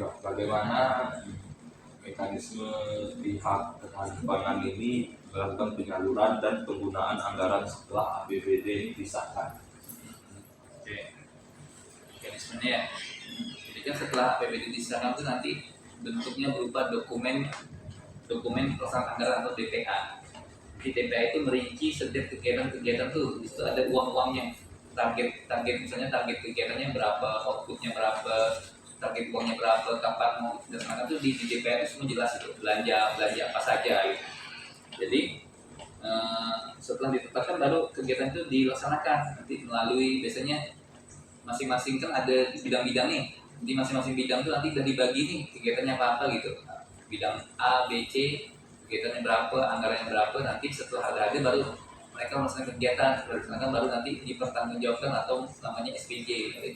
Pak, bagaimana mekanisme pihak ketahanan pangan ini melakukan penyaluran dan penggunaan anggaran setelah APBD ini disahkan? Oke, mekanismenya ya. Jadi kan setelah APBD disahkan itu nanti bentuknya berupa dokumen pelaksanaan anggaran atau DPA. Di DPA itu merinci setiap kegiatan-kegiatan tuh, di situ ada uang-uangnya, target misalnya target kegiatannya berapa, outputnya berapa, target uangnya berapa, kapan mau dilaksanakan tuh di DPA itu semua jelas itu, belanja apa saja gitu. Jadi setelah ditetapkan baru kegiatan itu dilaksanakan nanti melalui biasanya masing-masing kan ada bidang-bidang nih, di masing-masing bidang tuh nanti udah dibagi nih kegiatannya apa gitu, bidang A, B, C kegiatannya berapa, anggarannya berapa, nanti setelah ada baru mereka melaksanakan kegiatan, setelah dilaksanakan baru nanti dipertanggungjawabkan atau namanya SPJ, jadi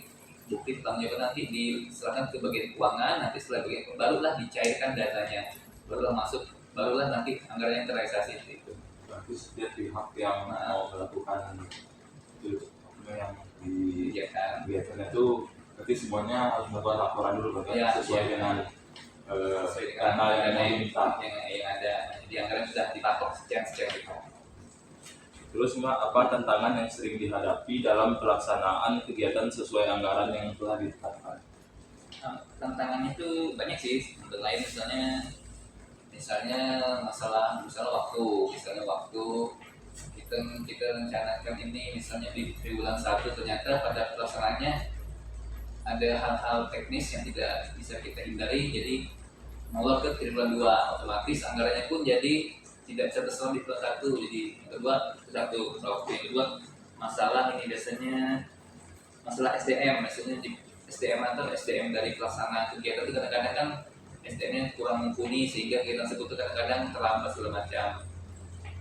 bukti pertanggungjawaban nanti diserahkan ke bagian keuangan, nanti setelah bagian keuangan barulah dicairkan dananya, barulah masuk, barulah nanti anggarannya terrealisasi itu. Berarti setiap pihak yang mau melakukan itu yang di kegiatan itu berarti semuanya harus melakukan laporan dulu Pak, ya, sesuai dengan dana yang diminta. Yang ada di anggaran sudah dipatok sekian gitu. Terus Mbak, apa tantangan yang sering dihadapi dalam pelaksanaan kegiatan sesuai anggaran yang telah ditetapkan? Tantangannya itu banyak sih, lain misalnya masalah waktu, kita rencanakan ini misalnya di bulan 1, ternyata pada pelaksanaannya ada hal-hal teknis yang tidak bisa kita hindari, jadi molor ke bulan 2, otomatis anggarannya pun jadi tidak bisa terserap di bulan 1. Jadi yang kedua yang kedua masalah ini biasanya masalah SDM, maksudnya di SDM atau SDM dari pelaksana kegiatan itu kadang-kadang kan SDM-nya kurang mumpuni sehingga kegiatan tersebut kadang-kadang terlambat segala macam.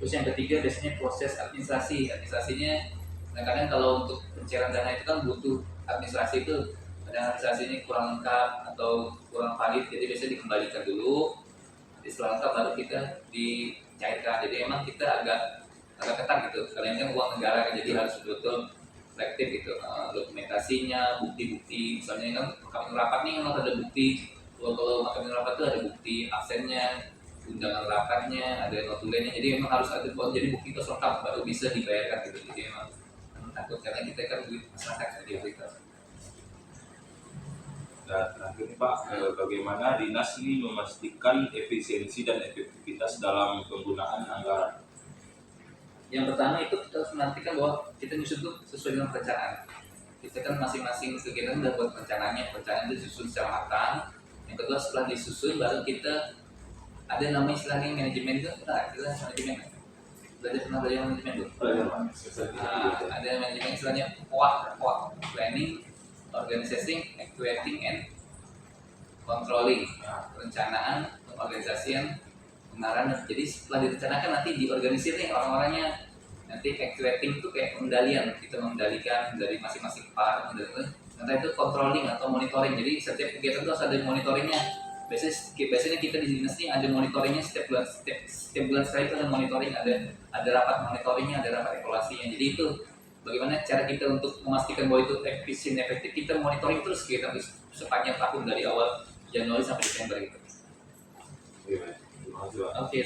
Terus yang ketiga biasanya proses administrasinya kadang-kadang kalau untuk pencairan dana itu kan butuh administrasi, itu kadang administrasinya kurang lengkap atau kurang valid, jadi biasanya dikembalikan dulu, setelah lengkap baru kita dicairkan. Jadi emang kita agak ketat gitu, kalian kan uang negara kan, jadi harus betul-betul selektif gitu, dokumentasinya, bukti-bukti, misalnya kan kami rapat nih memang ada bukti, kalau kami rapat itu ada bukti absennya, undangan rapatnya, ada notulennya, jadi memang harus ada, jadi bukti itu lengkap baru bisa dibayarkan gitu. Jadi memang takut karena kita kan duit masyarakat jadi kita. Dan terakhir nih Pak, bagaimana dinas ini memastikan efisiensi dan efektivitas dalam penggunaan anggaran? Yang pertama itu kita harus menantikan bahwa kita nyusun itu sesuai dengan perencanaan. Kita kan masing-masing kegiatan udah buat perencanaan itu disusun secara matang. Yang kedua setelah disusun baru kita ada namanya istilahnya manajemen itu, manajemen. Pernah belajar manajemen tuh? Ada manajemen istilahnya POA, planning, organizing, actuating, and controlling. Perencanaan, pengorganisasian, pengarah. Jadi setelah direncanakan nanti diorganisir nih orang-orangnya, nanti actuating itu kayak pengendalian, kita mengendalikan dari masing-masing part, nanti itu controlling atau monitoring. Jadi setiap kegiatan itu harus ada monitoringnya. Biasanya kita di dinas ini ada monitoringnya setiap bulan sekali, itu ada monitoring, ada rapat monitoringnya, ada rapat evaluasinya. Jadi itu bagaimana cara kita untuk memastikan bahwa itu efektif, kita monitoring terus kita sepanjang tahun dari awal Januari sampai Desember gitu. Terima kasih Pak. Oke.